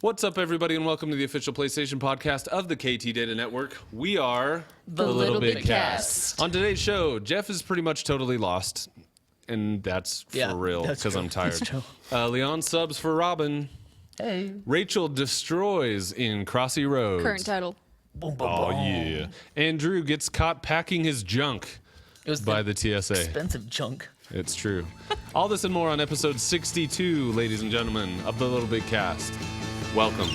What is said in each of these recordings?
What's up, everybody, and welcome to the official PlayStation podcast of the KT Data Network. We are the LittleBigKast. On today's show, Jeff is pretty much totally lost, and that's for real because I'm tired. Leon subs for Robin. Hey. Rachel destroys in Crossy Roads. Current title. Boom, boom, Oh, boom. yeah. And Drew gets caught packing his junk by the TSA. Expensive junk. It's true. All this and more on episode 62, ladies and gentlemen, of the LittleBigKast. Welcome.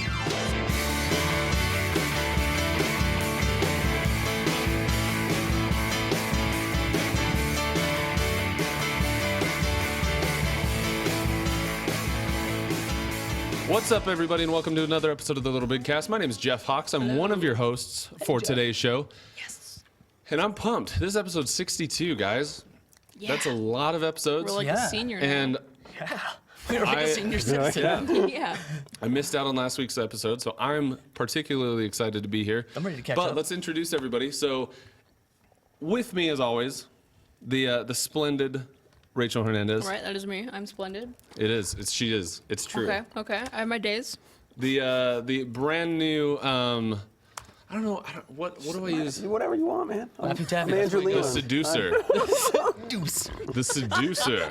What's up, everybody, and welcome to another episode of the LittleBigKast. My name is Jeff Hawks. I'm one of your hosts for today's show. Yes. And I'm pumped. This is episode 62, guys. Yeah. That's a lot of episodes. We're like a senior now. And We're like a senior citizen. yeah. I missed out on last week's episode, so I'm particularly excited to be here. I'm ready to catch But up. let's introduce everybody. So, with me, as always, the splendid Rachel Hernandez. Right, that is me. I'm splendid. It is. She is. It's true. Okay. I have my days. The brand new. I don't know. What do I use? Do whatever you want, man. Laffy Taffy. I'm Andrew The Leland. seducer. Deuce. The seducer.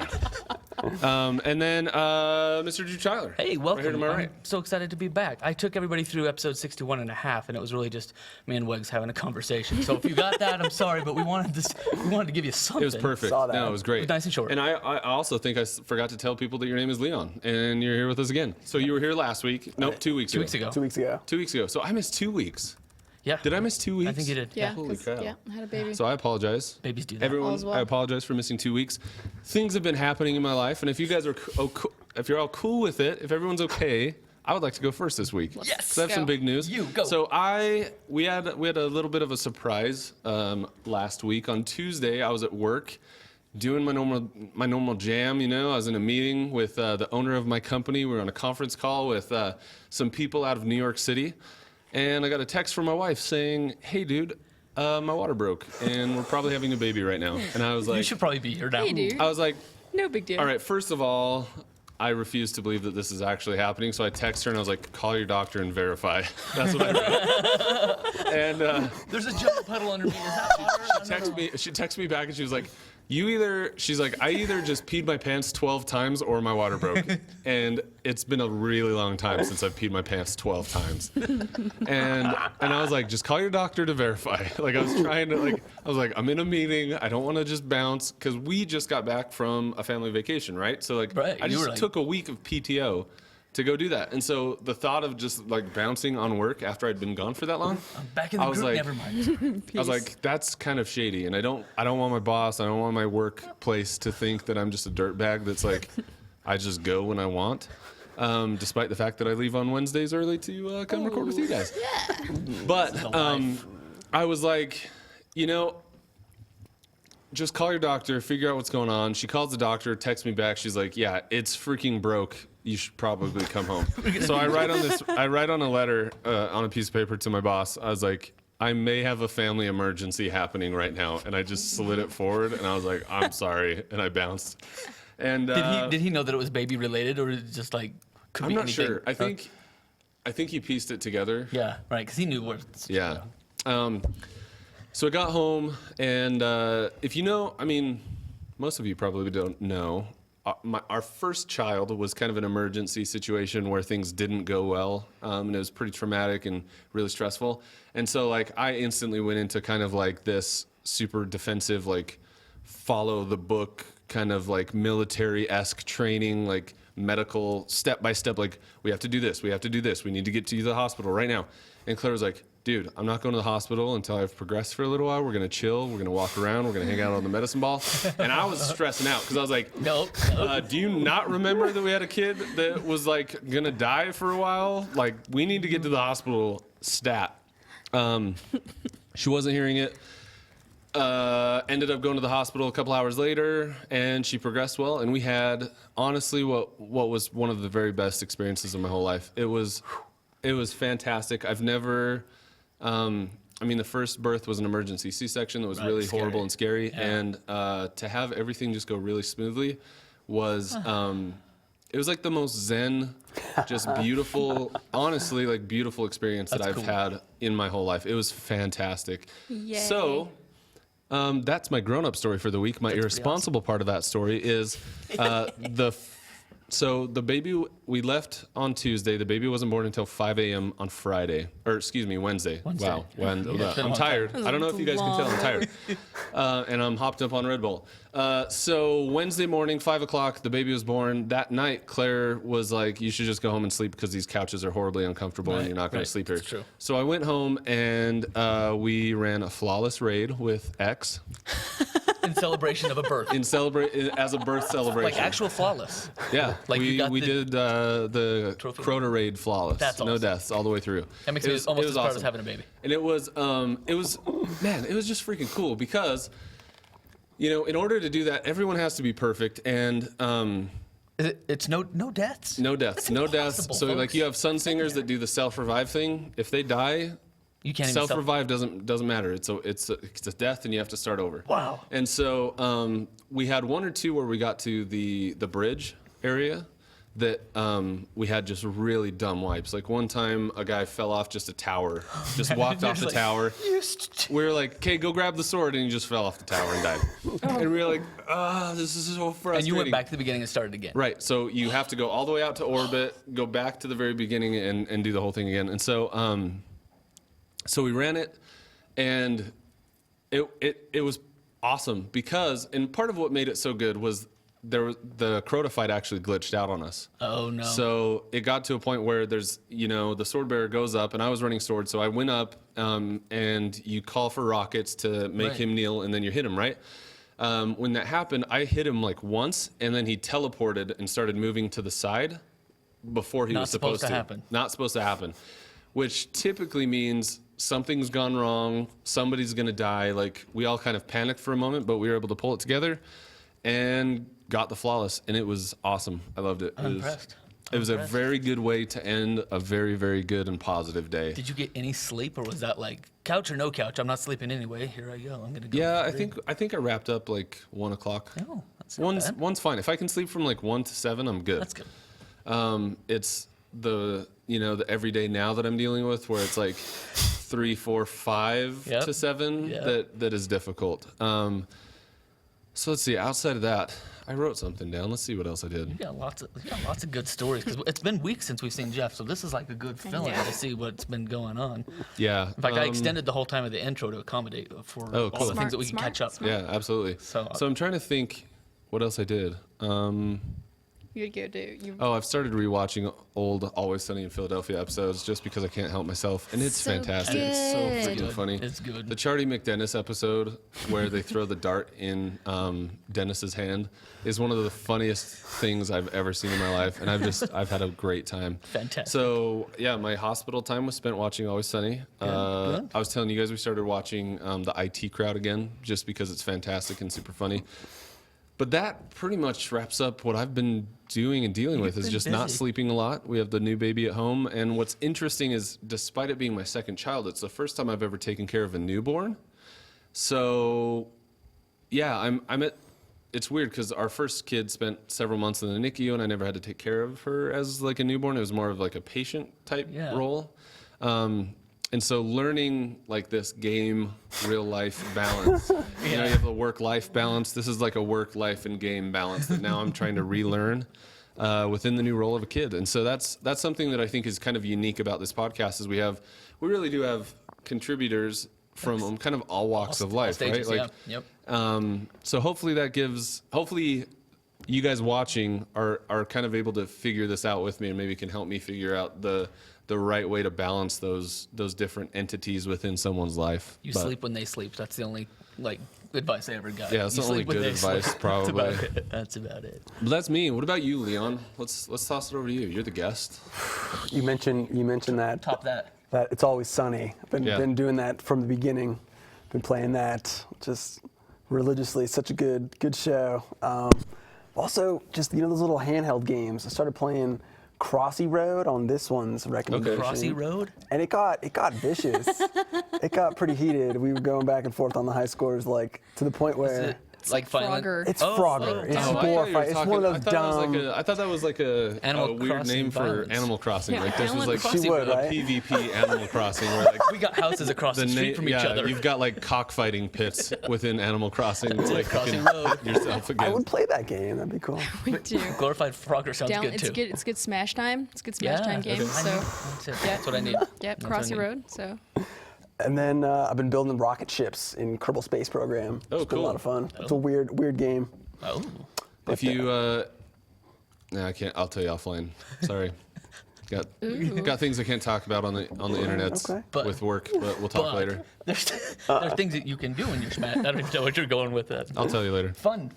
And then Mr. Drew Tyler. Hey, welcome. Right here to my right. I'm so excited to be back. I took everybody through episode 61 and a half, and it was really just me and Weggs having a conversation. So if you got that, I'm sorry, but we wanted to give you something. It was perfect. Saw that. No, it was great. It was nice and short. And I also think I forgot to tell people that your name is Leon, and you're here with us again. So you were here last week. Nope, 2 weeks ago. 2 weeks ago. 2 weeks ago. 2 weeks ago. So I missed 2 weeks. Yeah. Did I miss 2 weeks? I think you did. Yeah. Holy 'cause, cow. Yeah, I had a baby. So I apologize. Babies do that. Everyone, All's well. I apologize for missing 2 weeks. Things have been happening in my life, and if you guys are, if you're all cool with it, if everyone's okay, I would like to go first this week. Yes. 'Cause I have some Go. big news. You go. So we had a little bit of a surprise last week. On Tuesday, I was at work doing my normal jam. You know, I was in a meeting with the owner of my company. We were on a conference call with some people out of New York City. And I got a text from my wife saying, "Hey, dude, my water broke, and we're probably having a baby right now." And I was like, You should probably be here now. Hey, dude. I was like, No big deal. all right, first of all, I refuse to believe that this is actually happening. So I text her and I was like, call your doctor and verify. That's what I wrote. And There's a jungle puddle under me. Is that water? she texted me back and she was like, she's like, I either just peed my pants 12 times or my water broke. And it's been a really long time since I've peed my pants 12 times. And I was like, just call your doctor to verify. Like I was trying to I'm in a meeting. I don't want to just bounce because we just got back from a family vacation, right? So like Right, I you just were like- took a week of PTO to go do that. And so the thought of just like bouncing on work after I'd been gone for that long, I'm back in the I was group. like- Never mind. I was like, that's kind of shady, and I don't want my boss, I don't want my workplace to think that I'm just a dirtbag that's like, I just go when I want, despite the fact that I leave on Wednesdays early to come record with you guys. But I was like, you know, just call your doctor, figure out what's going on. She calls the doctor, texts me back. She's like, yeah, it's freaking broke. You should probably come home. So I write on a letter on a piece of paper to my boss. I was like, I may have a family emergency happening right now. And I just slid it forward and I was like, I'm sorry. And I bounced. And Did he know that it was baby related, or is it just like could I'm be not anything? sure. I think he pieced it together. Yeah, right. Because he knew where. Yeah. So I got home, and if you know, I mean, most of you probably don't know, our first child was kind of an emergency situation where things didn't go well, and it was pretty traumatic and really stressful. And so, like, I instantly went into kind of like this super defensive, like, follow the book, kind of like military-esque training, like medical step-by-step, like, we have to do this, we have to do this, we need to get to the hospital right now. And Claire was like, dude, I'm not going to the hospital until I've progressed for a little while. We're going to chill. We're going to walk around. We're going to hang out on the medicine ball. And I was stressing out because I was like, Nope. do you not remember that we had a kid that was like going to die for a while? Like, we need to get to the hospital stat. She wasn't hearing it. Ended up going to the hospital a couple hours later, and she progressed well. And we had, honestly, what was one of the very best experiences of my whole life. It was fantastic. I've never, I mean, the first birth was an emergency C-section that was really scary. horrible and scary. Yeah. And to have everything just go really smoothly was it was like the most zen, just beautiful, honestly, like beautiful experience that That's I've cool. had in my whole life. It was fantastic. Yay. So that's my grown-up story for the week. My irresponsible part of that story is so the baby, we left on Tuesday. The baby wasn't born until 5 a.m. on Friday, or excuse me, Wednesday. Wow, it's been a I'm long tired. time. I don't know if you guys can tell, I'm tired. And I'm hopped up on Red Bull. So Wednesday morning, 5 o'clock, the baby was born. That night, Claire was like, you should just go home and sleep because these couches are horribly uncomfortable and you're not going to sleep here. That's true. So I went home and we ran a flawless raid with X In celebration of a birth. as a birth celebration. Like actual flawless. Yeah, Like you got we the did the trophy? Crota raid flawless. That's No awesome. deaths all the way through. That makes me almost as proud as having a baby. And it was man, it was just freaking cool because, in order to do that, everyone has to be perfect and It's no deaths? no deaths, That's no impossible, deaths. So folks. like you have sun singers that do the self-revive thing. If they die, You can't even self-revive doesn't matter. It's a death and you have to start over. Wow. And so we had one or two where we got to the bridge area that we had just really dumb wipes. Like one time a guy fell off just a tower, just walked off the Like, tower. We were like, okay, go grab the sword, and he just fell off the tower and died. And we were like, this is so frustrating. And you went back to the beginning and started again. Right. So you have to go all the way out to orbit, go back to the very beginning, and do the whole thing again. And so so we ran it, and it was awesome because, and part of what made it so good was the Crota fight actually glitched out on us. Oh, no. So it got to a point where there's, the sword bearer goes up, and I was running sword, so I went up, and you call for rockets to make Right. him kneel, and then you hit him, right? When that happened, I hit him like once, and then he teleported and started moving to the side before he Not was supposed supposed to happen. Not supposed to happen, which typically means something's gone wrong, somebody's gonna die. Like we all kind of panicked for a moment, but we were able to pull it together and got the flawless, and it was awesome. I loved it. I'm impressed. It was a very good way to end a very, very good and positive day. Did you get any sleep, or was that like couch or no couch? I'm not sleeping anyway. Here I go. I'm gonna go. Yeah, I think I wrapped up like 1 o'clock. Oh, that's not bad. One's fine. If I can sleep from like 1 to 7, I'm good. That's good. It's the the everyday now that I'm dealing with, where it's like 3, 4, 5 Yep. to 7 Yep. that is difficult. So let's see. Outside of that, I wrote something down. Let's see what else I did. You got lots of good stories because it's been weeks since we've seen Jeff, so this is like a good feeling to see what's been going on. Yeah. In fact, I extended the whole time of the intro to accommodate for all cool. the things that we can Smart, catch up. smart. Yeah, absolutely. So- So I'm trying to think what else I did. You'd go do. Oh, I've started rewatching old Always Sunny in Philadelphia episodes just because I can't help myself, and it's So fantastic. It's so good. freaking Good. funny. It's good. The Charlie McDennis episode where they throw the dart in Dennis's hand is one of the funniest things I've ever seen in my life, and I've had a great time. Fantastic. So yeah, my hospital time was spent watching Always Sunny. Good. I was telling you guys we started watching the IT Crowd again just because it's fantastic and super funny. But that pretty much wraps up what I've been doing and dealing with, is been just not busy. sleeping a lot. We have the new baby at home, and what's interesting is, despite it being my second child, it's the first time I've ever taken care of a newborn. So, yeah, I'm at. It's weird because our first kid spent several months in the NICU, and I never had to take care of her as like a newborn. It was more of like a patient type Yeah. role. And so learning like this game, real life balance, you have the work-life balance. This is like a work-life and game balance that now I'm trying to relearn within the new role of a kid. And so that's something that I think is kind of unique about this podcast, is we really do have contributors from kind of all walks of life, stages, right? yeah. Yep. So hopefully you guys watching are kind of able to figure this out with me, and maybe can help me figure out the right way to balance those different entities within someone's life. You But, sleep when they sleep. That's the only advice I ever got. Yeah, that's You the only sleep when good they advice, sleep. probably. That's about it. That's about it. But that's me. What about you, Leon? Let's toss it over to you. You're the guest. You mentioned that Top that. that It's Always Sunny. I've Yeah. been doing that from the beginning. Been playing that just religiously. Such a good show. Also, just those little handheld games. I started playing Crossy Road on this one's recommendation. Crossy Road? And it got vicious. It got pretty heated. We were going back and forth on the high scores, like to the point where like Violent? Frogger. It's Frogger. It's I thought you were glorified. It's talking- one of I those thought dumb. I thought that was like a Animal weird Crossing name violence. for Animal Crossing. Yeah, Like this was Animal like Crossing. She would, a right? PvP Animal Crossing where like We got houses across the street from each other. You've got like cockfighting pits within Animal Crossing. It's like Crossing you road. can yourself I again. would play that game. That'd be cool. We do. Glorified Frogger sounds good It's too. good. It's good Smash time. It's good Smash Yeah, time game. okay. So That's it. That's what I need. yep, That's what I Crossy need. Road. So And then I've been building rocket ships in Kerbal Space Program. Oh, It's been a cool. lot of fun. It's a weird game. Oh. If you, no, I can't. I'll tell you offline. Sorry. Got things I can't talk about on the internet Okay. But- with work, but we'll talk But later. there are things that you can do in your Smash. I don't even know what you're going with that. I'll tell you later. Fun.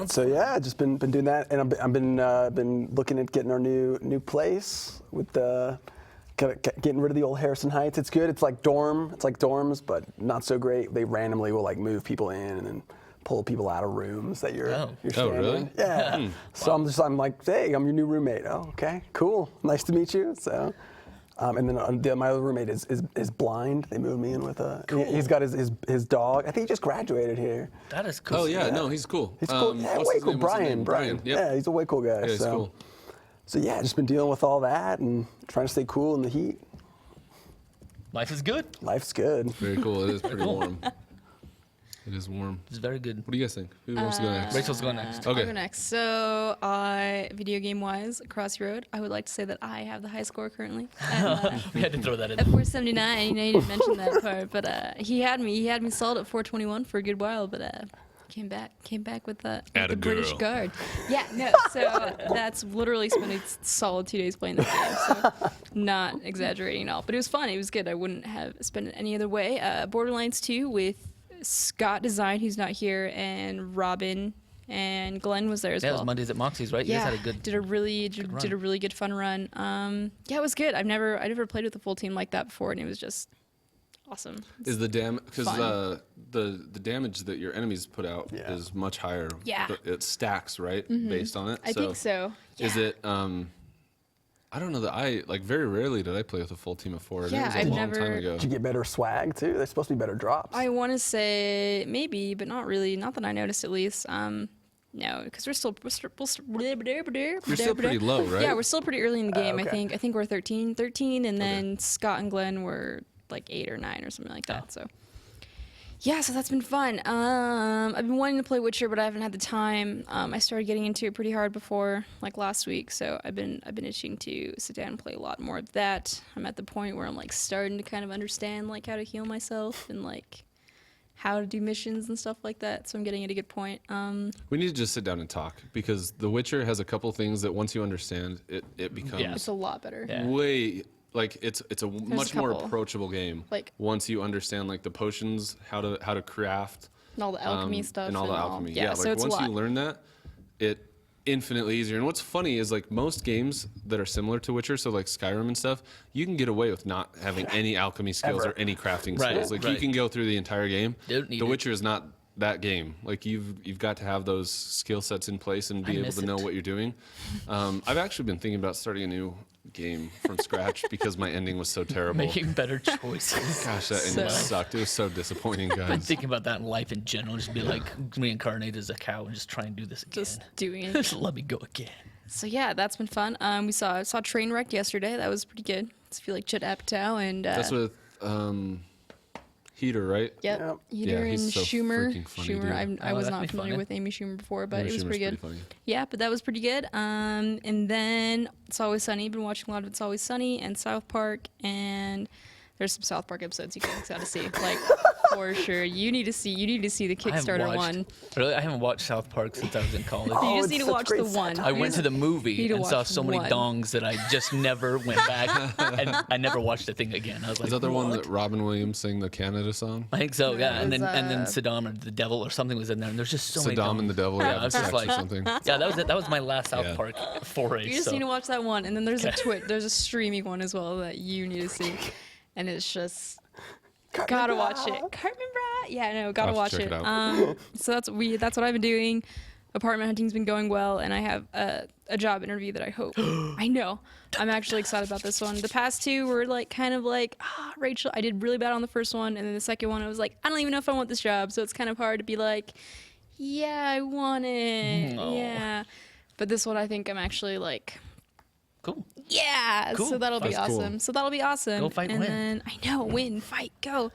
So yeah, just been doing that, and I've been looking at getting our new place with getting rid of the old Harrison Heights. It's good. It's like dorms, but not so great. They randomly will like move people in and then pull people out of rooms that you're Oh. staying really? in. Yeah. So I'm like, hey, I'm your new roommate. Oh, okay, cool. Nice to meet you. So. And then my other roommate is blind. They moved me in with he's got his dog. I think he just graduated here. That is cool. Oh yeah, no, he's cool. He's cool. Yeah, what's way his cool. name? What's his name? Brian. Yep. Yeah, he's a way cool guy. Yeah, he's so. cool. So yeah, just been dealing with all that and trying to stay cool in the heat. Life is good. Life's good. Very cool. It is pretty warm. It is warm. It's very good. What do you guys think? Who wants to go next? Rachel's going next. I'll Okay. go next. So video game wise, Crossy Road. I would like to say that I have the high score currently. We had to throw that in. At 479, you know, you didn't mention that part, but he had me sold at 421 for a good while, but came back with the Atta British girl. Guard. Yeah, no, so that's literally spent a solid 2 days playing that game, so not exaggerating at all. But it was fun. It was good. I wouldn't have spent it any other way. Borderlands 2 with Scott Design, who's not here, and Robin and Glenn was there as Yeah, it well. was Mondays at Moxie's, right? You guys had a good. did a really good fun run. Yeah, it was good. I never played with a full team like that before, and it was just awesome. Is the because fun. the damage that your enemies put out Yeah. is much higher. Yeah. It stacks, right, based on it. I think so. Is Yeah. it? I don't know that I like very rarely did I play with a full team of 4. And Yeah, it was a I've long never- time ago. Did you get better swag too? There's supposed to be better drops. I want to say maybe, but not really. Not that I noticed, at least. No, because we're still You're still pretty low, right? Yeah, we're still pretty early in the game. okay. I think we're 13, and then Scott and Glenn were like 8 or 9 or something like that. So yeah, so that's been fun. I've been wanting to play Witcher, but I haven't had the time. I started getting into it pretty hard before, like last week. So I've been itching to sit down and play a lot more of that. I'm at the point where I'm like starting to kind of understand like how to heal myself and like how to do missions and stuff like that. So I'm getting at a good point. We need to just sit down and talk because The Witcher has a couple things that once you understand, it becomes Yeah. It's a lot better. Yeah. way like it's a much more couple. approachable game. Like- once you understand like the potions, how to craft, And all the alchemy stuff. and all the alchemy. Yeah, so like it's once a lot. you learn that, it infinitely easier. And what's funny is like most games that are similar to Witcher, so like Skyrim and stuff, you can get away with not having any alchemy skills Ever. or any crafting Right, skills. Like you right. can go through the entire game. Don't need The it. Witcher is not that game. Like you've got to have those skill sets in place and be able miss to know it. what you're doing. I've actually been thinking about starting a new game from scratch because my ending was so terrible. Making better choices. Gosh, that ending sucked. It was so disappointing, I'm guys. thinking about that in life in general. Just be like reincarnated as a cow and just try and do this again. Just doing it. Just let me go again. So yeah, that's been fun. We saw Trainwreck yesterday. That was pretty good. I feel like Judd Apatow and That's with Heater, right? yep, Yep. Heater Yeah, and he's so Schumer. freaking funny, Schumer. dude. I Oh, was that'd not be familiar fun. with Amy Schumer before, but Amy it was Schumer's pretty good. funny. Yeah, but that was pretty good. And then It's Always Sunny. Been watching a lot of It's Always Sunny and South Park, and there's some South Park episodes you guys got to see, like for sure. You need to see the Kickstarter one. Really, I haven't watched South Park since I was in college. You Oh, just it's need to such watch great the one. satire. I went to the movie need to and saw watch so many one. dongs that I just never went back, and I never watched the thing again. I was like, Is that the one "What?" that Robin Williams sang the Canada song? I think so, yeah. And was, then Saddam or the devil or something was in there, and there's just so many. Saddam and the Devil, yeah, I was just actually like- something. Yeah, that was my last South Yeah. Park foray. You just so. need to watch that one, and then there's there's a streaming one as well that you need to see, and it's just gotta watch it. Cartman Brat, yeah, no, gotta I'll watch check it. it out. So that's what I've been doing. Apartment hunting's been going well, and I have a job interview that I hope. I know. I'm actually excited about this one. The past two were like kind of like, Rachel, I did really bad on the first one, and then the second one I was like, I don't even know if I want this job, so it's kind of hard to be like, yeah, I want it. No. Yeah. But this one, I think I'm actually like, Cool. yeah. Cool. So that'll be That's cool. awesome. So that'll be awesome. Go fight and and win. then I know, win, fight, go.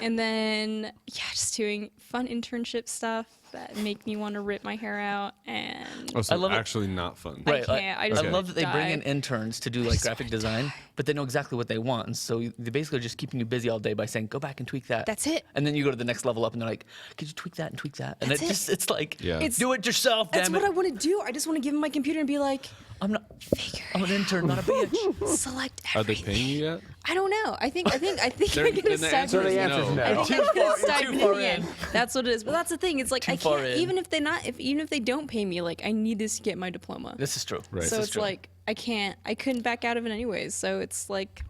And then yeah, just doing fun internship stuff that make me want to rip my hair out. And Oh, so I love it. actually not fun. Right. can't. I I just love that they bring die. in interns to do like graphic design, but they know exactly what they want, and so they basically are just keeping you busy all day by saying, "Go back and tweak that." That's it. And then you go to the next level up, and they're like, "Could you tweak that and tweak that?" And That's it. it's like, Yeah. It's- do it yourself, that's damn what I it. want to do. I just want to give him my computer and be like, I'm not. figure I'm an intern, not a bitch. select Are they everything. paying you yet? I don't know. I think They're- I'm gonna then the stipend. answer is the answer's no. no. I think I'm gonna stipend in far the end. in. That's what it is. But that's the thing. It's like I far can't in. even if they don't pay me. Like I need this to get my diploma. This is true. Right. So This is it's true. like I couldn't back out of it anyways. So it's like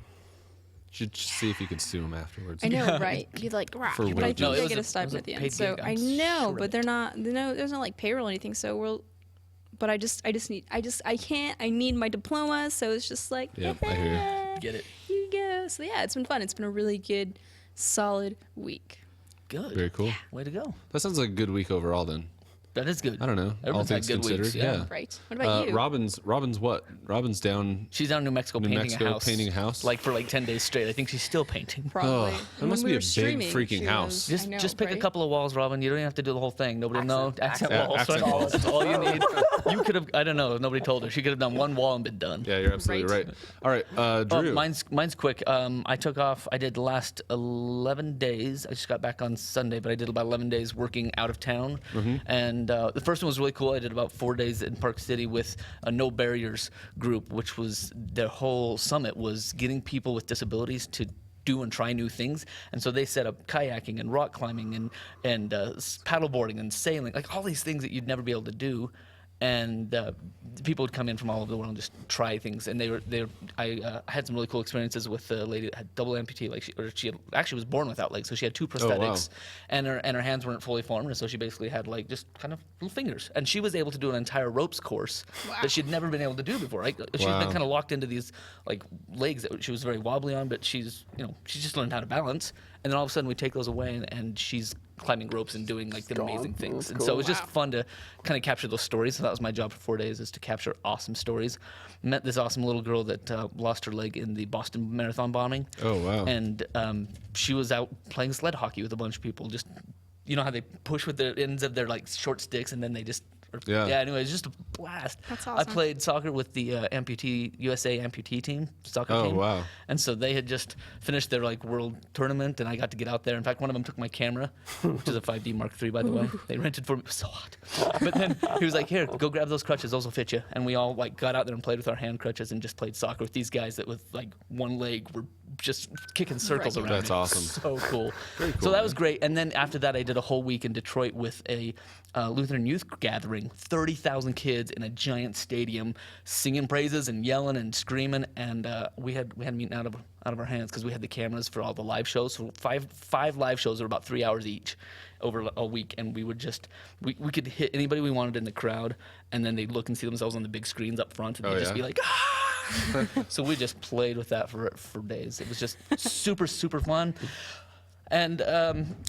Should see if you can sue them afterwards. I know, right? Be like, rah. For But I wages. think No, it they was get a- a stipend it was at the a end. paid So gig, I I'm know, sure but of they're not. No, there's not like payroll or anything. So I can't. I need my diploma. So it's just like, Yep, I hear you. Get it. Here you go. So yeah, it's been fun. It's been a really good, solid week. Good. Very cool. Way to go. That sounds like a good week overall then. That is good. I don't know. All Everyone's had things good weeks, considered. yeah. Right. What about you? Robin's what? Robin's down. She's down in New Mexico New painting Mexico a house. painting a house? Like for like 10 days straight. I think she's still painting. Probably. that When must we be were a big streaming, freaking she house. was- I know, Just pick a right? couple of walls, Robin. You don't even have to do the whole thing. Nobody know. Accent Yeah, walls. accent right? walls. That's all you need. You could have. I don't know. Nobody told her. She could have done one wall and been done. Yeah, you're absolutely Right. right. All right, Drew. Mine's quick. I took off. I did the last 11 days. I just got back on Sunday, but I did about 11 days working out of town. And the first one was really cool. I did about 4 days in Park City with a No Barriers group, which was their whole summit was getting people with disabilities to do and try new things. And so they set up kayaking and rock climbing and paddleboarding and sailing, like all these things that you'd never be able to do. And people would come in from all over the world and just try things. And I had some really cool experiences with a lady that had double amputee, like she actually was born without legs, so she had two prosthetics, and her hands weren't fully formed, and so she basically had like just kind of little fingers. And she was able to do an entire ropes course that she'd never been able to do before. Right? She's Wow. been kind of locked into these like legs that she was very wobbly on, but she's just learned how to balance. And then all of a sudden we take those away, and she's climbing ropes and doing like the amazing things. That's And so it was just fun to kind of capture those stories. So that was my job for 4 days, is to capture awesome stories. Met this awesome little girl that lost her leg in the Boston Marathon bombing. Oh, wow. And she was out playing sled hockey with a bunch of people. Just, you know how they push with the ends of their like short sticks, and then they just. Yeah. Anyway, it's just a blast. That's I awesome. played soccer with the USA amputee team, soccer Oh, team. wow. And so they had just finished their like world tournament, and I got to get out there. In fact, one of them took my camera, which is a 5D Mark III, by the way. They rented for me. It was so hot. But then he was like, "Here, go grab those crutches. Those will fit you." And we all like got out there and played with our hand crutches and just played soccer with these guys that with like one leg were just kicking circles around. That's me. awesome. So cool. cool, So that was man. great. And then after that, I did a whole week in Detroit with a Lutheran youth gathering, 30,000 kids in a giant stadium, singing praises and yelling and screaming. And we had meeting out of our hands because we had the cameras for all the live shows. So five live shows are about 3 hours each over a week, and we would just we could hit anybody we wanted in the crowd, and then they'd look and see themselves on the big screens up front, and they'd just yeah? be like, ah! So we just played with that for days. It was just super, super fun. And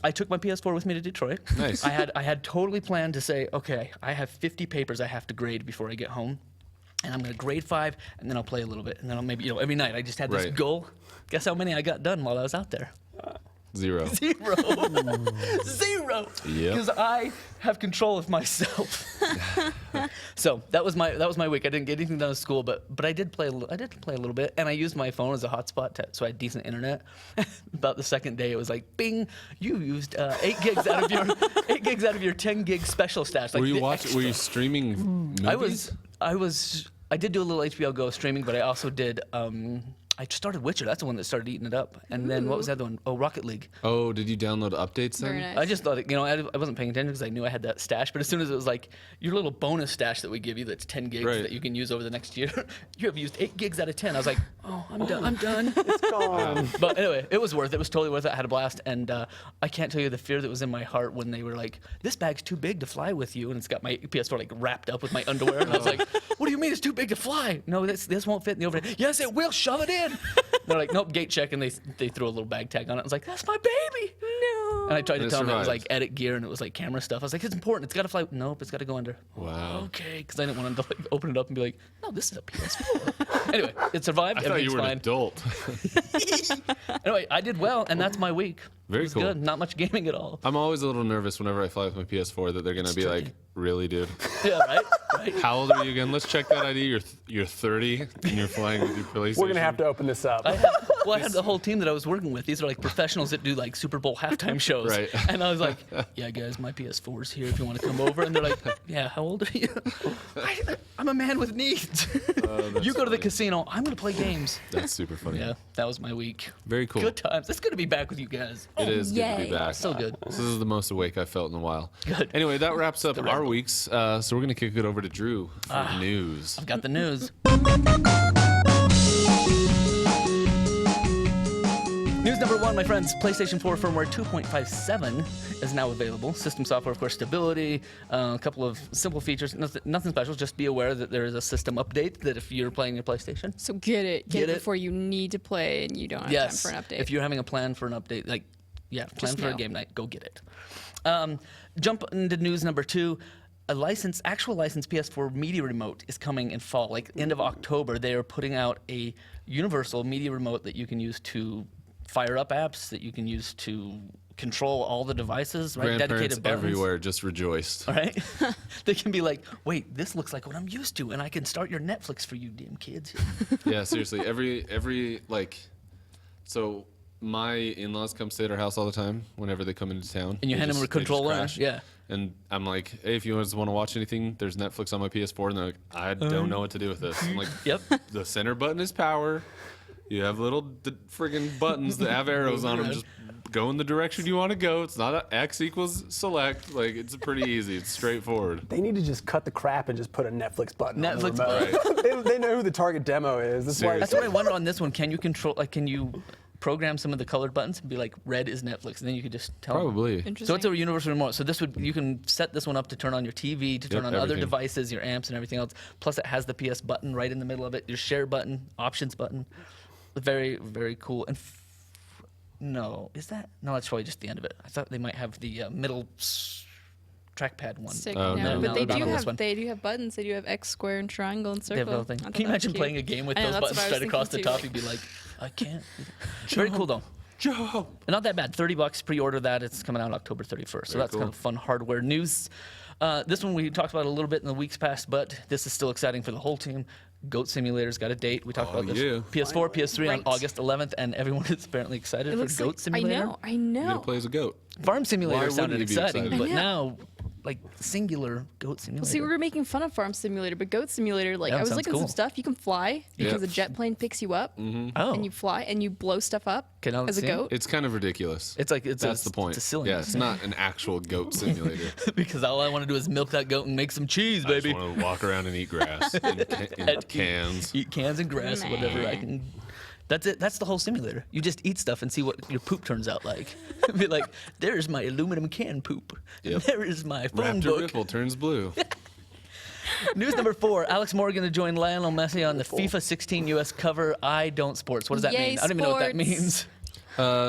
I took my PS4 with me to Detroit. Nice. I had totally planned to say, okay, I have 50 papers I have to grade before I get home, and I'm gonna grade 5, and then I'll play a little bit, and then I'll maybe every night I just had this Right. goal. Guess how many I got done while I was out there? 0. 0. 0. Yep. Because I have control of myself. So that was my week. I didn't get anything done at school, but I did play a little bit, and I used my phone as a hotspot, so I had decent internet. About the second day, it was like, bing, you used 8 gigs out of your 10 gig special stash. Like Were you the watching? Were you extra. streaming movies? I did do a little HBO Go streaming, but I also did. I started Witcher. That's the one that started eating it up. And then what was the other one? Oh, Rocket League. Oh, did you download updates then? Very nice. I just thought, I wasn't paying attention because I knew I had that stash. But as soon as it was like, your little bonus stash that we give you that's 10 gigs Right. that you can use over the next year, you have used 8 gigs out of 10. I was like, oh, I'm done. It's gone. But anyway, it was worth it. It was totally worth it. I had a blast. And I can't tell you the fear that was in my heart when they were like, this bag's too big to fly with you. And it's got my PS4 like wrapped up with my underwear. And I was like, what do you mean it's too big to fly? No, this won't fit in the overhead. Yes, it will. Shove it in. They're like, nope, gate check. And they threw a little bag tag on it. I was like, that's my baby. No. And I tried to And it tell him it was survived. like edit gear and it was like camera stuff. I was like, it's important. It's got to fly. Nope, it's got to go under. Wow. Okay, because I didn't want him to like open it up and be like, no, this is a PS4. Anyway, it survived. I thought you Everything's were an fine. adult. Anyway, I did well, and that's my week. Very it was cool. good. Not much gaming at all. I'm always a little nervous whenever I fly with my PS4 that they're gonna be like, "Really, dude? Yeah, right? Right. How old are you again? Let's check that ID. You're 30 and you're flying with your PlayStation." We're gonna have to open this up. I had the whole team that I was working with. These are like professionals that do like Super Bowl halftime shows. Right. And I was like, yeah, guys, my PS4's here if you want to come over. And they're like, yeah, how old are you? I'm a man with needs. You go to the casino, I'm going to play games. That's super funny. Yeah, that was my week. Very cool. Good times. It's good to be back with you guys. It is good to be yay. back. So good. This is the most awake I've felt in a while. Good. Anyway, that wraps up Red our Bull. weeks. So we're gonna kick it over to Drew for news. I've got the news. News number one, my friends. PlayStation 4 firmware 2.57 is now available. System software, of course, stability, a couple of simple features. Nothing special. Just be aware that there is a system update that if you're playing your PlayStation. So get it Get it. before you need to play and you don't have Yes. time for an update. If you're having a plan for an update, plan Just for a know. game night, go get it. Jump into news number two. Actual licensed PS4 media remote is coming in fall. Like end of October, they are putting out a universal media remote that you can use to fire up apps, that you can use to control all the devices, right? Grandparents Dedicated buttons. everywhere just rejoiced. All right? They can be like, wait, this looks like what I'm used to, and I can start your Netflix for you damn kids. Yeah, seriously. Every like, so my in-laws come stay at our house all the time whenever they come into town. And you They hand them a just- they just controller, crash. yeah. And I'm like, hey, if you guys want to watch anything, there's Netflix on my PS4. And they're like, I don't know what to do with this. I'm like, Yep. the center button is power. You have little friggin' buttons that have arrows on them. Just go in the direction you want to go. It's not a X equals select. Like, it's pretty easy. It's straightforward. They need to just cut the crap and just put a Netflix button on the Netflix remote. they know who the target demo is. That's why. That's what I wonder on this one. Can you can you program some of the colored buttons and be like, red is Netflix, and then you could just tell them. Probably. Interesting. So it's a universal remote. So you can set this one up to turn on your TV, to turn on other everything. devices, your amps and everything else. Plus it has the PS button right in the middle of it, your share button, options button. Very, very cool. And no, is that? No, that's probably just the end of it. I thought they might have the middle trackpad one. Sick. Oh, no, no. but they not do on this have one. buttons. They do have X, square, and triangle and They circle. have the whole thing. I thought Can you that was imagine cute. playing a game with I know, those that's buttons what I was straight across the thinking top? too. You'd be like, I can't. Very cool though. Jump. Not that bad. $30. Pre-order that. It's coming out October 31st. So Very that's cool. kind of fun hardware news. This one we talked about a little bit in the weeks past, but this is still exciting for the whole team. Goat Simulator's got a date. We talked Oh, about this. yeah. PS4, PS3 Right. on August 11th, and everyone is apparently excited It for looks Goat like, Simulator. I You know. gonna play as a goat. Farm Simulator Why sounded wouldn't you be exciting, excited? but I know. now, like singular Goat Simulator. Well, see, we were making fun of Farm Simulator, but Goat Simulator, like Yeah, I was sounds looking at cool. some stuff. You can fly because Yeah. a jet plane picks you up, oh, and you fly and you blow stuff up Can I as a see? goat. It's kind of ridiculous. it's like That's the point. It's a cylinder. Yeah, it's not an actual goat simulator. because all I want to do is milk that goat and make some cheese, I baby. just want to walk around and eat grass in cans. Eat cans and grass, whatever I can. That's it. That's the whole simulator. You just eat stuff and see what your poop turns out like. Be like, there's my aluminum can poop. And Yep. there is my phone Raptor book. Ripple turns blue. News number 4: Alex Morgan to join Lionel Messi on the FIFA 16 US cover. I don't sports. What does that Yay, mean? I don't even know what that sports. means.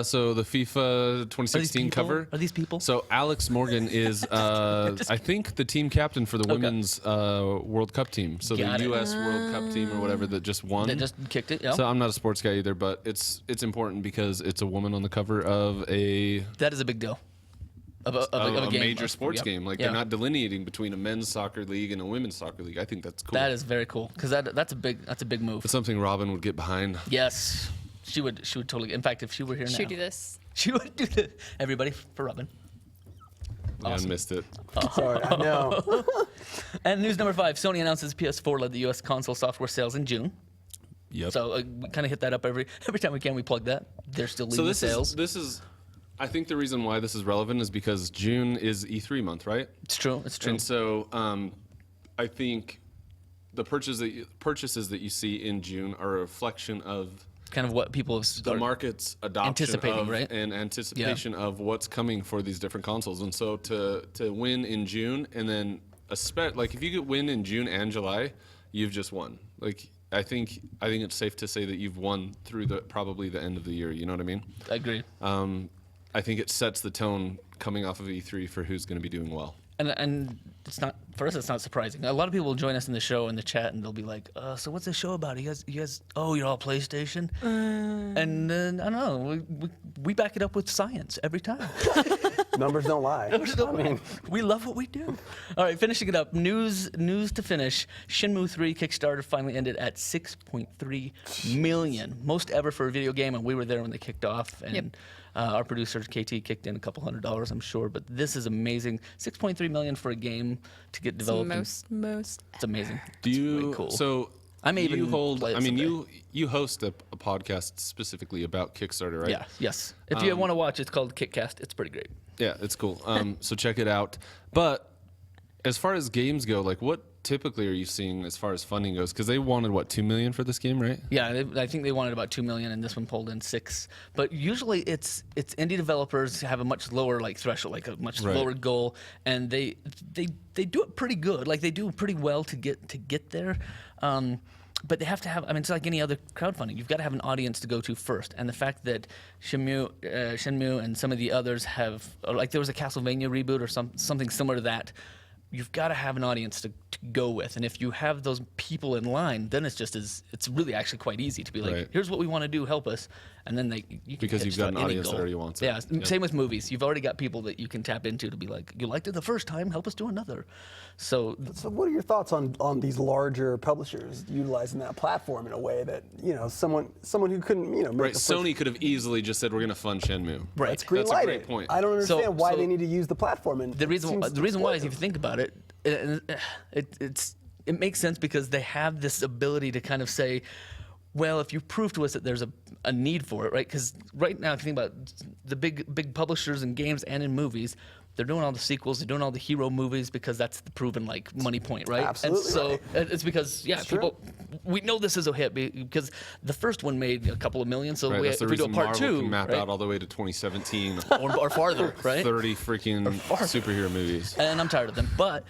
So the FIFA Are 2016 these people? cover. Are these people? So Alex Morgan is, I think, the team captain for the women's World Cup team. So Got the it. U.S. World Cup team or whatever that just won. They just kicked it. Yeah. So I'm not a sports guy either, but it's important because it's a woman on the cover of a that is a big deal. Of a game. major sports Yep. game. Like Yeah. they're not delineating between a men's soccer league and a women's soccer league. I think that's cool. That is very cool because that's a big move. It's something Robin would get behind. Yes, she would totally. In fact, if she were here Should now, do this. she would do the everybody for Robin. Yeah, I missed it. Sorry, I know. And news number 5: Sony announces PS4 led the U.S. console software sales in June. Yep. So we kind of hit that up every time we can. We plug that. They're still leading So the sales. this is, I think the reason why this is relevant is because June is E3 month, right? It's true. It's true. And so I think the purchases that you see in June are a reflection of kind of what people have the market's adoption anticipating, of right? and anticipation of what's coming for these different consoles. And so to win in June and then like if you could win in June and July, you've just won. Like I think it's safe to say that you've won through probably the end of the year. You know what I mean? I agree. I think it sets the tone coming off of E3 for who's going to be doing well. And it's not for us. It's not surprising. A lot of people will join us in the show in the chat, and they'll be like, "So what's the show about? You guys? Oh, you're all PlayStation." And I don't know. We back it up with science every time. Numbers don't lie. We love what we do. All right, finishing it up. News to finish. Shenmue 3 Kickstarter finally ended at 6.3 million, most ever for a video game, and we were there when they kicked off. And Yep. Our producer KT kicked in a couple $100, I'm sure. But this is amazing. 6.3 million for a game to get developed. Most. It's amazing. Do It's you? really cool. So I may even you hold. play it I mean, someday. you host a podcast specifically about Kickstarter, right? Yeah. Yes. If you want to watch, it's called KitCast. It's pretty great. Yeah, it's cool. So check it out. But as far as games go, like what typically are you seeing as far as funding goes? Because they wanted what, 2 million for this game, right? Yeah, I think they wanted about 2 million, and this one pulled in 6. But usually, it's indie developers have a much lower threshold, like a much Right. lower goal, and they do it pretty good. Like they do pretty well to get there. But they have to have. I mean, it's like any other crowdfunding. You've got to have an audience to go to first. And the fact that Shenmue and some of the others have, like there was a Castlevania reboot or something similar to that. You've got to have an audience to go with, and if you have those people in line, then it's really actually quite easy to be like, Right. here's what we want to do, help us, and then you can Because hit you've just got an about any audience that goal. already wants it. Yeah, Yeah. same with movies. You've already got people that you can tap into to be like, you liked it the first time, help us do another. So So what are your thoughts on these larger publishers utilizing that platform in a way that, someone who couldn't, make Right. the Sony could have easily just said we're going to fund Shenmue. Right. Let's green That's a light great it. point. I don't understand why so they need to use the platform. And the reason it seems why is, if you exploitive. think about it, it makes sense because they have this ability to kind of say, well, if you prove to us that there's a need for it, right? Because right now, if you think about the big publishers in games and in movies, they're doing all the sequels, they're doing all the hero movies because that's the proven money point, right? Absolutely And so right. it's because people, we know this is a hit because the first one made a couple of million. So Right, that's the if we do a reason part Marvel 2, can map right? out all the way to 2017. or farther, right? 30 freaking superhero movies. And I'm tired of them. But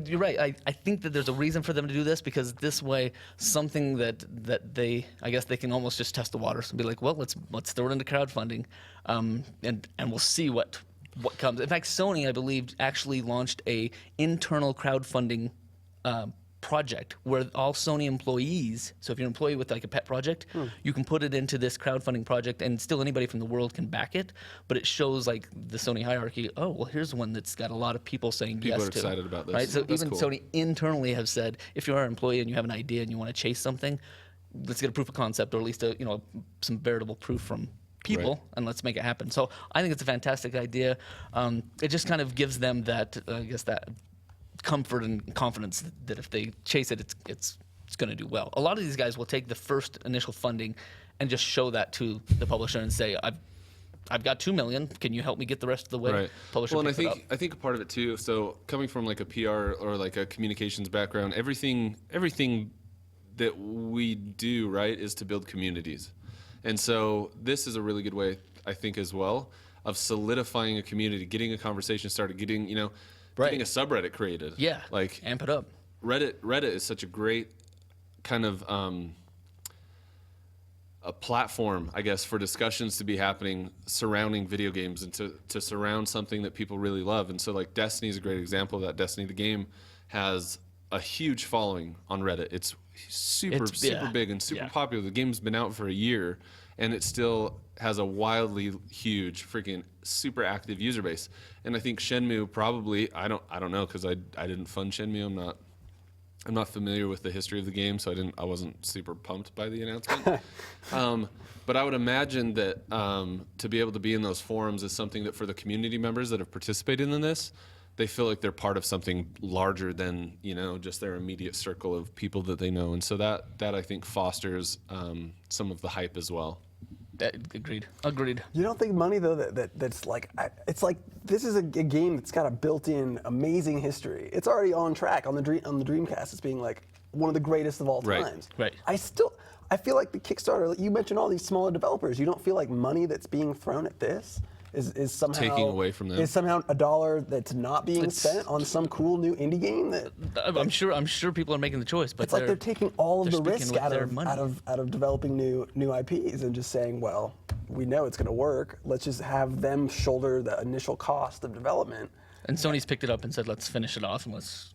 you're right. I think that there's a reason for them to do this because this way, something that I guess they can almost just test the waters and be like, well, let's throw it into crowdfunding, and we'll see what comes. In fact, Sony, I believe, actually launched a internal crowdfunding project where all Sony employees, so if you're an employee with like a pet project, you can put it into this crowdfunding project and still anybody from the world can back it, but it shows like the Sony hierarchy, oh, well, here's one that's got a lot of people saying People yes are to. excited about this. Right? So That's even cool. Sony internally have said, if you're an employee and you have an idea and you want to chase something, let's get a proof of concept or at least some veritable proof from people, Right. and let's make it happen. So I think it's a fantastic idea. It just kind of gives them that, that comfort and confidence that if they chase it, it's going to do well. A lot of these guys will take the first initial funding and just show that to the publisher and say, I've got 2 million. Can you help me get the rest of the way? Right. Publisher Well, and picks it up. I think a part of it too. So coming from like a PR or like a communications background, everything that we do, right, is to build communities. And so this is a really good way, I think, as well, of solidifying a community, getting a conversation started, getting a subreddit created. Yeah. Like amp it up. Reddit is such a great kind of a platform, I guess, for discussions to be happening surrounding video games and to surround something that people really love. And so like Destiny is a great example of that. Destiny, the game, has a huge following on Reddit. It's super big and super popular. The game's been out for a year and it still has a wildly huge, freaking super active user base. And I think Shenmue probably, I don't know, because I didn't fund Shenmue. I'm not familiar with the history of the game, so I wasn't super pumped by the announcement. But I would imagine that to be able to be in those forums is something that for the community members that have participated in this, they feel like they're part of something larger than just their immediate circle of people that they know, and so that I think fosters some of the hype as well. Agreed. You don't think money though that's like it's like this is a game that's got a built-in amazing history. It's already on track on the Dreamcast as being like one of the greatest of all Right. times. Right. I feel like the Kickstarter. You mentioned all these smaller developers. You don't feel like money that's being thrown at this is somehow Taking away from them. Is somehow a dollar that's not being It's- spent on some cool new indie game that. I'm sure people are making the choice, but It's like they're taking all of they're the speaking risk with out their of money. developing new IPs and just saying, well, we know it's going to work. Let's just have them shoulder the initial cost of development. And Sony's picked it up and said, let's finish it off and let's.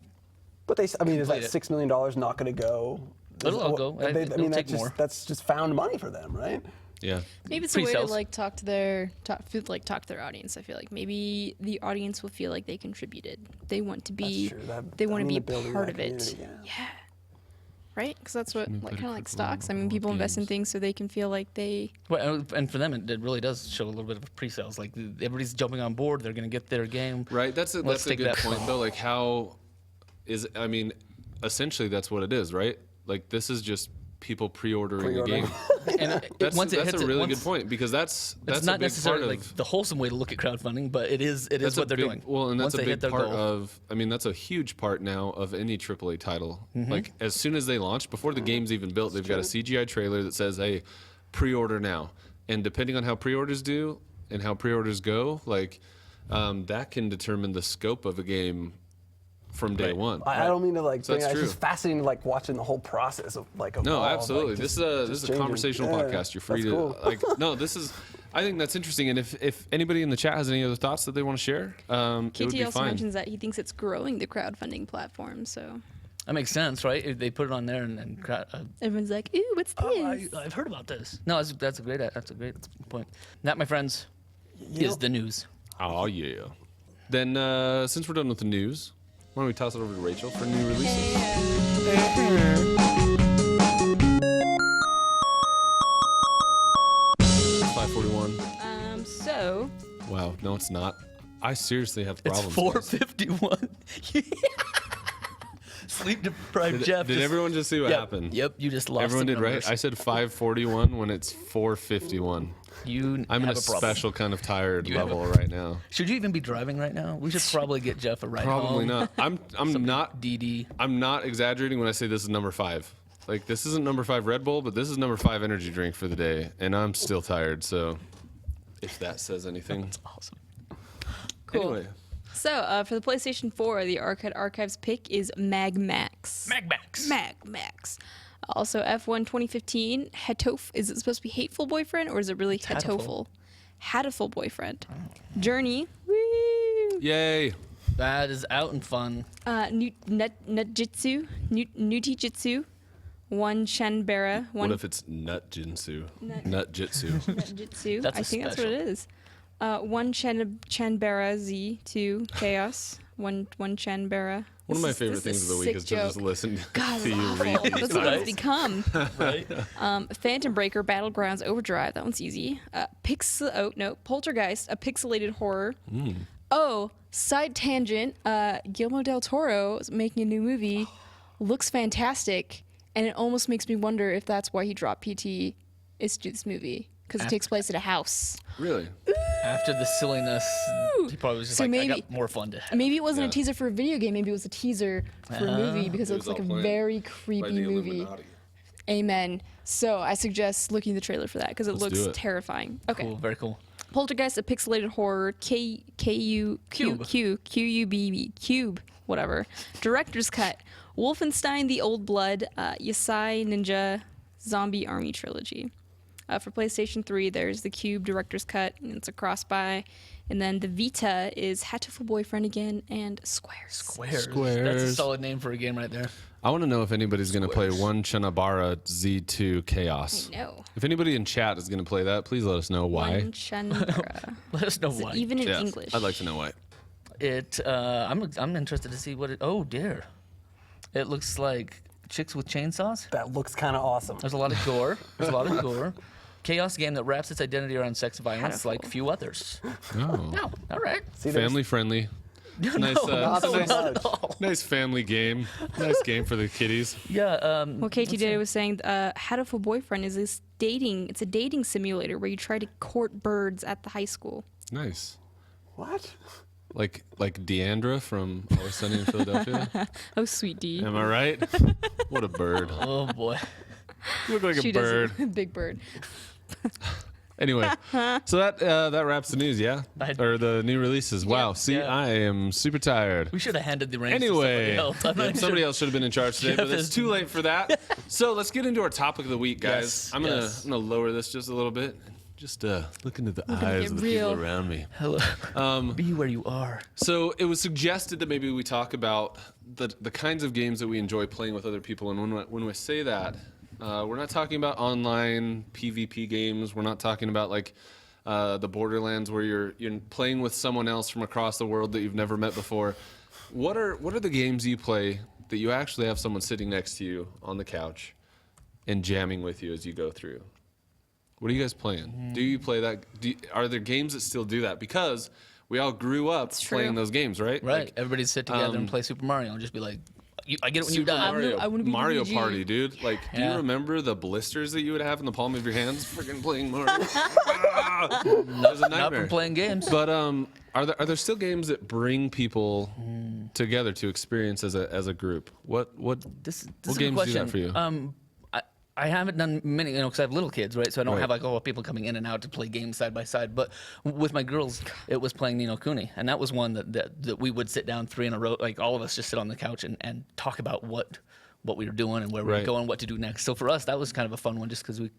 But is that Complete $6 million not going to go? It'll go. It'll take more. That's just found money for them, right? Yeah. Maybe it's a way to Pre-sales. like talk to their audience. I feel like maybe the audience will feel like they contributed. They want to be. That's true. They want to I be mean, the building part that of it. community, yeah. Right? Because that's what Shouldn't like, play kind of like critical stocks. I mean, people invest in games. things so they can feel like they. Well, and for them, it really does show a little bit of pre-sales. Like everybody's jumping on board. They're going to get their game. Right. That's a Let's take good that point, from- though. Like, how is, I mean, essentially that's what it is, right? Like, this is just people pre-ordering a Pre-ordering. game. And That's, once it that's hits a really once- good point, because that's It's a not big necessarily part like of, the wholesome way to look at crowdfunding, but it is that's a what they're big, doing. Well, and that's Once a they hit big their part goal. of, I mean, that's a huge part now of any AAA title. Mm-hmm. Like, as soon as they launch, before the game's even built, they've got a CGI trailer that says, hey, pre-order now. And depending on how pre-orders do and how pre-orders go, like, that can determine the scope of a game from day one. I don't mean to like. So that's It's true. just fascinating, like watching the whole process of like. No, evolve, absolutely. like, This just- is a just this is a changing. conversational Yeah, podcast. You're free that's to cool. like. No, this is. I think that's interesting. And if anybody in the chat has any other thoughts that they want to share, it would KT be also fine. mentions that he thinks it's growing the crowdfunding platform. So That makes sense, right? If they put it on there and everyone's like, "Ooh, what's this?" I've heard about this. No, that's a great point. That, my friends, You is know- the news. Oh yeah. Then since we're done with the news, why don't we toss it over to Rachel for new releases? It's 5:41. So Wow. No, it's not. I seriously have It's problems. guys. 4:51. Sleep deprived Jeff. Did just- everyone just see what Yep, happened? Yep, you just lost. Everyone some did right. numbers. I said 5:41 when it's 4:51. You I'm in have a problem. special kind of tired You have level right now. Should you even be driving right now? We should probably get Jeff a ride Probably home. not. I'm not. DD. I'm not exaggerating when I say this is number 5. Like, this isn't number 5 Red Bull, but this is number 5 energy drink for the day, and I'm still tired. So, if that says anything. That's awesome. Cool. Anyway, So for the PlayStation 4, the Arcade Archives pick is Mag Max. Magmax. Mag Max. Also, F1 2015. Hatof. Is it supposed to be hateful boyfriend or is it really hatoful. Hatoful boyfriend. Journey. Woo. yay! That is out and fun. Nutjitsu. Nutijitsu. One Shanbara. What One if it's Nut Jinsu? Nut Jitsu. Jitsu. That's I a think that's what special. it is. One Chanbara Z. Two Chaos. One Chanbara. One of my This favorite is things of a the week sick is to just joke. listen God, to you it's read awful. these That's what titles. it's become. Right? Phantom Breaker, Battlegrounds, Overdrive. That one's easy. Poltergeist, a pixelated horror. Oh, side tangent. Guillermo del Toro is making a new movie. Looks fantastic, and it almost makes me wonder if that's why he dropped PT is to do this movie because it takes place at a house. Really? After the silliness, he probably was just So like, I maybe- got more fun to have. Maybe it wasn't Yeah. a teaser for a video game. Maybe it was a teaser for a movie because it It looks was like all a planned very By creepy the movie. Illuminati. Amen. So I suggest looking at the trailer for that because it Let's looks do it. terrifying. Okay. Cool, very cool. Poltergeist, a pixelated horror. Cube, whatever. Director's cut. Wolfenstein: The Old Blood. Yasai Ninja Zombie Army Trilogy. For PlayStation 3, there's the Cube Director's Cut, and it's a cross-buy. And then the Vita is Hatoful Boyfriend again and Squares. Squares. That's a Squares. solid name for a game right there. I want to know if anybody's going to play Squares. One Chanabara Z2 Chaos. I know. If anybody in chat is going to play that, please let us know why. One Chandra. Let us know Is it why. even in Yes, English? I'd like to know why. I'm interested to see what it. Oh dear, it looks like chicks with chainsaws. That looks kind of awesome. There's a lot of gore. Chaos game that wraps its identity around sex and violence like few others. Oh. No, all right. See, there's- Family friendly. No, Nice, Not so nice, much. nice family game. Nice game for the kiddies. Yeah. Well, KT Data was saying Hatoful Boyfriend is this it's a dating simulator where you try to court birds at the high school. Nice. What? Like Deandra from Always Sunny in Philadelphia. Oh, sweet D. Am I right? What a bird. Oh boy. You look like She a bird. does. Big bird. Anyway, so that wraps the news, yeah? Or the new releases. Wow. See, Yeah. I am super tired. We should have handed the reins Anyway, to somebody else. I'm not yeah, even somebody sure. else should have been in charge today, Jeff but it's is- too late for that. So let's get into our topic of the week, guys. Yes, I'm gonna yes. lower this just a little bit. Just look into the Looking to eyes get of the real. people around me. Hello. Be where you are. So it was suggested that maybe we talk about the kinds of games that we enjoy playing with other people. And when we say that, we're not talking about online PvP games. We're not talking about like the Borderlands where you're playing with someone else from across the world that you've never met before. What are the games you play that you actually have someone sitting next to you on the couch and jamming with you as you go through? What are you guys playing? Do you play that? Are there games that still do that? Because we all grew up playing those games, right? Right. Like, Everybody sit together and play Super Mario and just be like, I get it when you Super die. Mario, I wanna be Mario Luigi. Party, dude. Like, do you Yeah. remember the blisters that you would have in the palm of your hands freaking playing Mario? It was a Not nightmare. from playing games. But are there still games that bring people together to experience as a group? What This is what a good games do question. that for you? I haven't done many, because I have little kids, right? So I don't have like people coming in and out to play games side by side. But with my girls, it was playing Ni no Kuni, and that was one that we would sit down 3 in a row, like all of us just sit on the couch and talk about what we were doing and where we were going, what to do next. So for us, that was kind of a fun one, just because we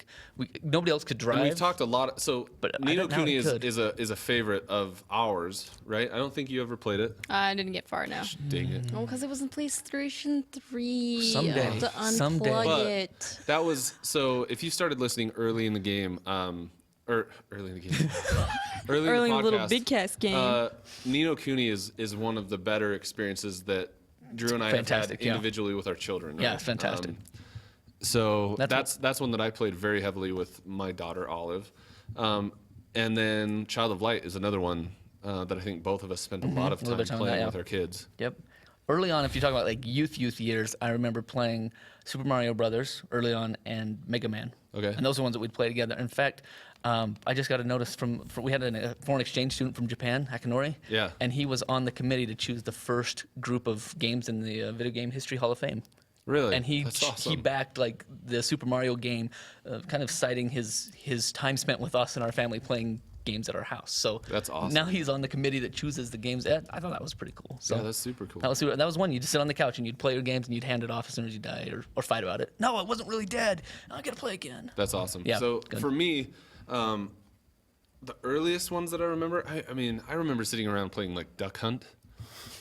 nobody else could drive. And we've talked a lot. So But I Ni no don't know Kuni if it is a favorite of ours, right? I don't think you ever played it. I didn't get far, no. Dang it. Well, because it was in PlayStation 3. Someday. I'll have to Someday. unplug But it. that was so. If you started listening early in the game, or early in the game, early Early in in the the podcast, LittleBigKast game. Ni no Kuni is one of the better experiences that Drew and I have had Fantastic, yeah. individually with our children. Yeah, right? it's fantastic. So That's that's one that I played very heavily with my daughter Olive, and then Child of Light is another one that I think both of us spent a lot of little time bit of time on playing that, with yeah. our kids. Yep. Early on, if you talk about like youth years, I remember playing Super Mario Brothers early on and Mega Man. Okay. And those are ones that we'd play together. In fact, I just got a notice we had a foreign exchange student from Japan, Akinori. Yeah. And he was on the committee to choose the first group of games in the Video Game History Hall of Fame. Really, And he that's awesome. he backed like the Super Mario game, kind of citing his time spent with us and our family playing games at our house. So That's awesome. Now he's on the committee that chooses the games. I thought that was pretty cool. So Yeah, that's super cool. That was one. You just sit on the couch and you'd play your games and you'd hand it off as soon as you died or fight about it. No, I wasn't really dead. I gotta play again. That's awesome. Yeah, So good. for me, the earliest ones that I remember, I remember sitting around playing like Duck Hunt,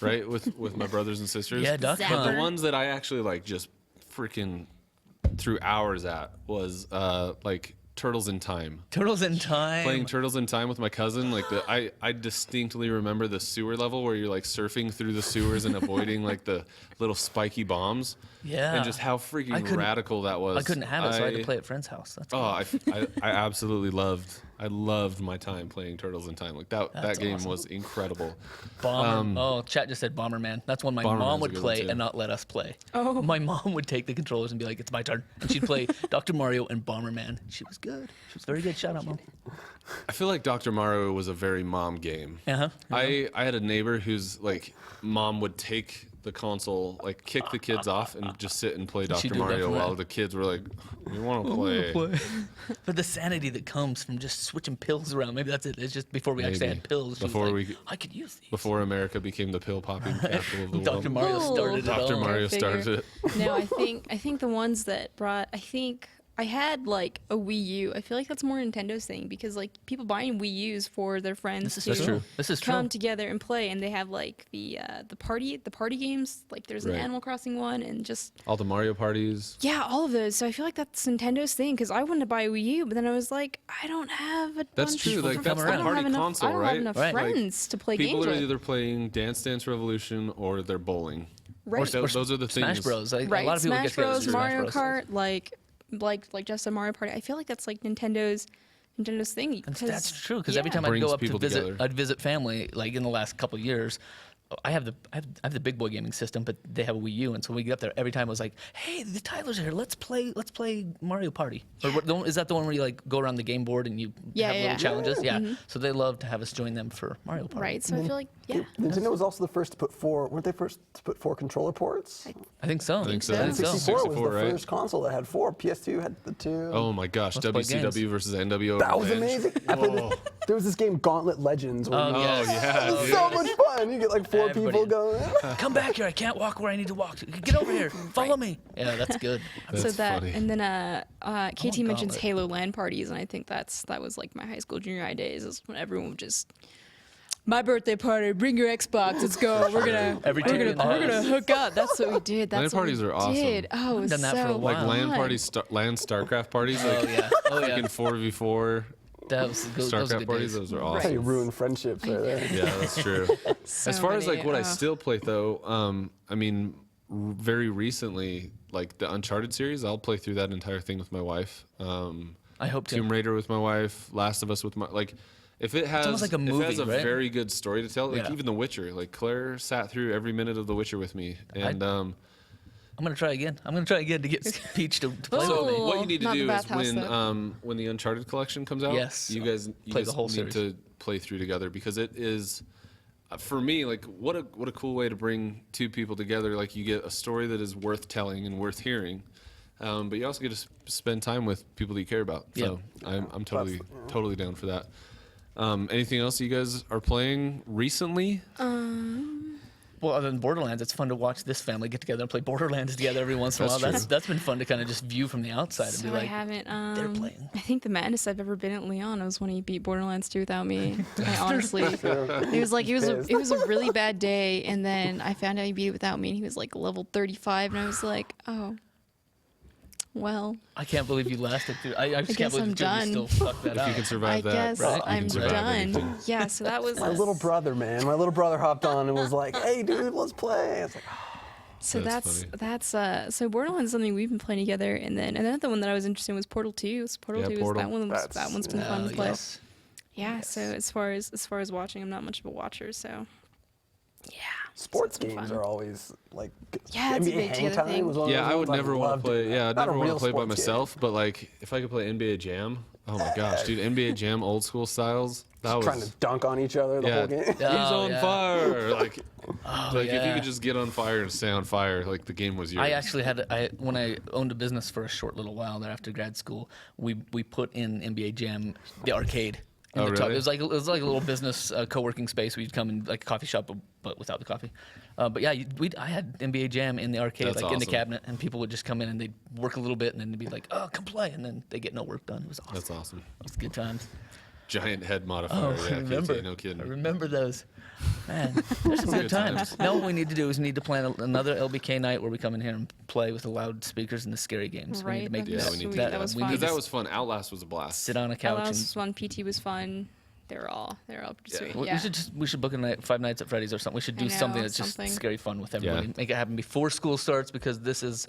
right, with my brothers and sisters. Yeah, Duck But Hunt. the ones that I actually like just freaking threw hours at was like Turtles in Time. Turtles in Time. Playing Turtles in Time with my cousin, like I distinctly remember the sewer level where you're like surfing through the sewers and avoiding like the little spiky bombs. Yeah. And just how freaking couldn't- radical that was. I couldn't have it, so I had to play at a friend's house. That's Oh, I absolutely loved my time playing Turtles in Time. Like that game awesome. was incredible. Bomber. Chat just said Bomberman. That's one my mom Bomberman's a would good play one, too. and not let us play. Oh. My mom would take the controllers and be like, "It's my turn," and she'd play Dr. Mario and Bomberman. She was good. She was very good. Shout out, mom. I feel like Dr. Mario was a very mom game. Uh-huh. I had a neighbor whose like mom would take the console, like kick the kids off and just sit and play She'd Dr. do Mario Dr. while Mario. the kids were like, "We want to play." But the sanity that comes from just switching pills around, maybe that's it. It's just before we actually Maybe. had pills. she was Before like, we- I could use these. Before America became the pill popping capital of the Dr. world. Mario Ooh. started it Dr. all. Mario Figure. started it. No, I think the ones that brought, I had like a Wii U. I feel like that's more Nintendo's thing because like people buying Wii U's for their friends to That's true. This is come true. together and play, and they have like the party games. Like there's an Right. Animal Crossing one, and just All the Mario parties. yeah, all of those. So I feel like that's Nintendo's thing because I wanted to buy a Wii U, but then I was like, I don't have a That's bunch true, of like, friends. that's the I don't party have enough, console, I don't right? have enough Right. Like, friends to play People games are with. either playing Dance Dance Revolution or they're bowling. Right. Those are the things. Smash Bros. Like, Right, A lot of people Smash get together Bros, to do Smash Mario Bros. Kart, like just a Mario Party. I feel like that's like Nintendo's thing. That's true because every yeah. time I'd Brings go up to people visit, together. I'd visit family. Like in the last couple of years, I have the big boy gaming system, but they have a Wii U, and so when we get up there, every time I was like, "Hey, the Tyler's here. Let's play Mario Party." Or is that the one where you like go around the game board and you Yeah, have yeah, little yeah. challenges? Yeah. So they love to have us join them for Mario Party. Right. So I feel like Yeah. Nintendo was also the first to put weren't they first to put 4 controller ports? I think so. I think so. I think so. 64 was the 64, right? first console that had 4. PS2 had the 2. Oh my gosh, Let's play WCW games. versus NWO. That was Revenge. amazing. I played there was this game, Gauntlet Legends. Where Oh, yes. yeah, it was dude. so much fun. You get like 4 Everybody- people going. Come back here. I can't walk where I need to walk. Get over here. Follow me. Yeah, that's good. That's So that, funny. and then KT mentions Gauntlet. Halo LAN parties, and I think that was like my high school, junior high days, is when everyone would just, my birthday party, bring your Xbox, let's go. We're gonna hook up. That's what we did. That's LAN what parties we are awesome. did. Oh, it was done that so for a while. Like LAN fun. parties, LAN StarCraft parties, like yeah. Oh, yeah. freaking 4v4. That was good. Those were StarCraft good parties, days. those are That's how you awesome. ruin friendships right there. Yeah, that's true. So As far as like many, what I oh. still play though, I mean, very recently, like the Uncharted series, I'll play through that entire thing with my wife. I hope to. Tomb Raider with my wife, Last of Us with my like. If it has, almost like a if it has movie, a right? very good story to tell, like Yeah. even The Witcher, like Claire sat through every minute of The Witcher with me, and I'm gonna try again. I'm gonna try again to get Peach to play Oh. with me. what you need to Not the do is bathhouse, when the Uncharted collection comes out, Yes. you guys Play the whole need series. to play through together because it is. For me, like what a cool way to bring 2 people together. Like you get a story that is worth telling and worth hearing, but you also get to spend time with people that you care about. So I'm totally down for that. Anything else you guys are playing recently? Well, other than Borderlands, it's fun to watch this family get together and play Borderlands together every once in a while. That's true. That's been fun to kind of just view from the outside and So be I like, haven't. they're playing. I think the madness I've ever been at Leon was when he beat Borderlands 2 without me. I honestly, it was like it was a really bad day, and then I found out he beat it without me, and he was like level 35, and I was like, oh, well, I can't believe you lasted through. I just can't guess believe I'm you done. still fucked that If up. you can survive I that, guess you can I'm survive done. anything. Yeah, so that was My little brother, man. My little brother hopped on and was like, "Hey, dude, let's play." I was like, So That's so Borderlands is something we've been playing together, and then another one that I was interested in was Portal 2. So Portal Yeah, 2 Portal. that one's been fun to play. Yes. Yeah. So as far as watching, I'm not much of a watcher. So yeah, sports it's been games fun. are always like Yeah, it's a NBA big Hang together Time thing. was one of Yeah, those I would ones never want loved to play. doing Yeah, that. I'd Not a never want to real play by sports game. myself. But like, if I could play NBA Jam, oh my gosh, dude, NBA Jam old school styles. That was Trying to dunk on each other the yeah. whole game. He's Oh, on yeah. fire. Like if you yeah. could just get on fire and stay on fire, like the game was yours. I actually had when I owned a business for a short little while there after grad school, we put in NBA Jam, the arcade. In Oh, the top. really? It was like a little business co-working space where you'd come in like a coffee shop, but without the coffee. But yeah, I had NBA Jam in the arcade, That's like in the awesome. cabinet, and people would just come in and they'd work a little bit, and then they'd be like, "Oh, come play," and then they get no work done. It was awesome. That's awesome. It was good times. Giant head modifier. Oh, yeah, I remember. KT, no kidding. I remember those. Man, there's some good Good times. times. Now what we need to do is plan another LBK night where we come in here and play with the loudspeakers and the scary games. We need to Right, make that'd be this. sweet. That was we fun. need Because to that was fun. Outlast was a blast. sit on a couch LS and was fun. PT was fun. They're all pretty Yeah. sweet. We Yeah. we should book a night, 5 nights at Freddy's or something. We should do something know, that's just something. scary fun with everybody. Yeah. Make it happen before school starts because this is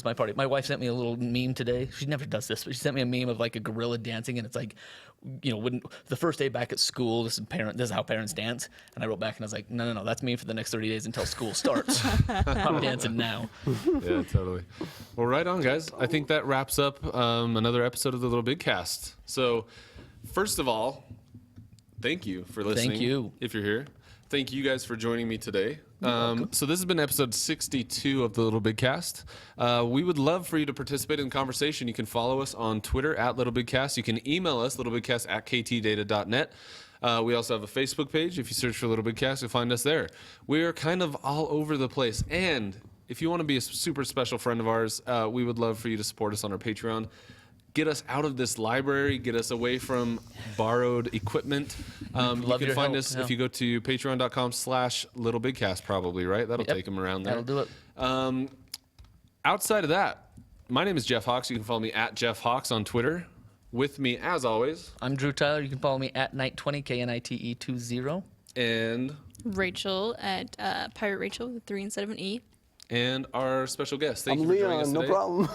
my party. My wife sent me a little meme today. She never does this, but she sent me a meme of like a gorilla dancing, and it's like, when the first day back at school, this is how parents dance. And I wrote back and I was like, no, that's me for the next 30 days until school starts. I'm dancing now. Yeah, totally. Well, right on, guys. I think that wraps up another episode of the LittleBigKast. So, first of all, thank you for listening. you. If you're here. Thank you guys for joining me today. So this has been episode 62 of the LittleBigKast. We would love for you to participate in the conversation. You can follow us on Twitter at LittleBigKast. You can email us, littlebigkast@ktdata.net. We also have a Facebook page. If you search for LittleBigKast, you'll find us there. We are kind of all over the place. And if you want to be a super special friend of ours, we would love for you to support us on our Patreon. Get us out of this library, get us away from borrowed equipment. You Love can your find help, us yeah. if you go to patreon.com/LittleBigKast, probably, right? That'll Yep. take them around there. That'll do it. Outside of that, my name is Jeff Hawks. You can follow me at Jeff Hawks on Twitter. With me, as always, I'm Drew Tyler. You can follow me at Night20, KNITE20. and Rachel at Pirate Rachel with 3 instead of an E. our special guest. Thank I'm you for joining us Leon, no today. problem.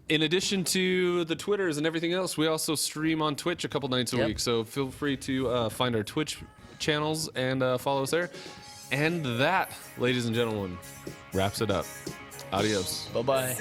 In addition to the Twitters and everything else, we also stream on Twitch a couple nights a Yep. week. So feel free to find our Twitch channels and follow us there. And that, ladies and gentlemen, wraps it up. Adios. Bye-bye.